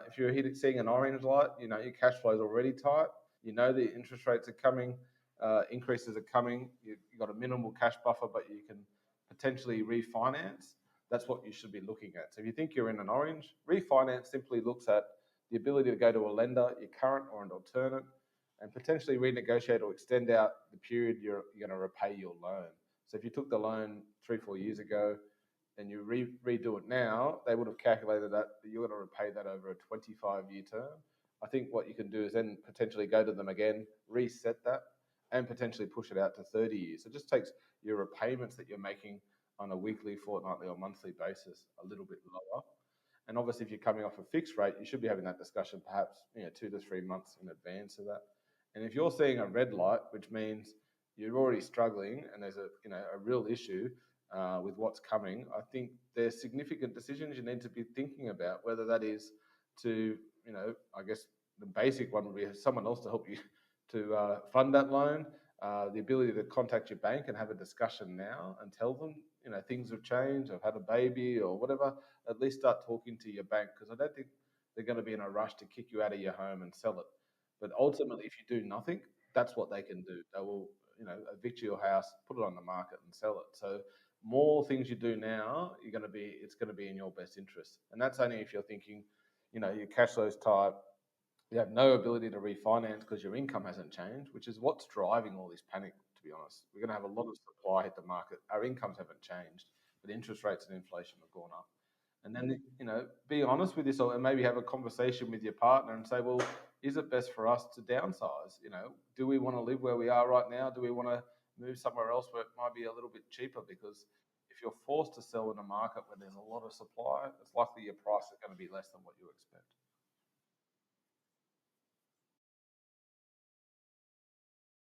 If you're seeing an orange light, you know your cash flow is already tight. You know the interest rates are coming, increases are coming. You've got a minimal cash buffer, but you can potentially refinance. That's what you should be looking at. So if you think you're in an orange, refinance simply looks at the ability to go to a lender, your current or an alternate, and potentially renegotiate or extend out the period you're going to repay your loan. So if you took the loan 3, 4 years ago and you redo it now, they would have calculated that you're going to repay that over a 25-year term. I think what you can do is then potentially go to them again, reset that, and potentially push it out to 30 years. So it just takes your repayments that you're making on a weekly, fortnightly, or monthly basis a little bit lower. And obviously, if you're coming off a fixed rate, you should be having that discussion perhaps 2 to 3 months in advance of that. And if you're seeing a red light, which means you're already struggling and there's a real issue with what's coming, I think there's significant decisions you need to be thinking about. Whether that is to, I guess the basic one would be someone else to help you to fund that loan. The ability to contact your bank and have a discussion now and tell them, things have changed. I've had a baby or whatever. At least start talking to your bank, because I don't think they're going to be in a rush to kick you out of your home and sell it. But ultimately, if you do nothing, that's what they can do. They will, evict your house, put it on the market, and sell it. So more things you do now, it's going to be in your best interest. And that's only if you're thinking, your cash flow's tight, you have no ability to refinance because your income hasn't changed, which is what's driving all this panic, to be honest. We're going to have a lot of supply hit the market. Our incomes haven't changed, but interest rates and inflation have gone up. And then, be honest with yourself and maybe have a conversation with your partner and say, well, is it best for us to downsize? Do we want to live where we are right now? Do we want to move somewhere else where it might be a little bit cheaper? Because if you're forced to sell in a market where there's a lot of supply, it's likely your price is going to be less than what you expect.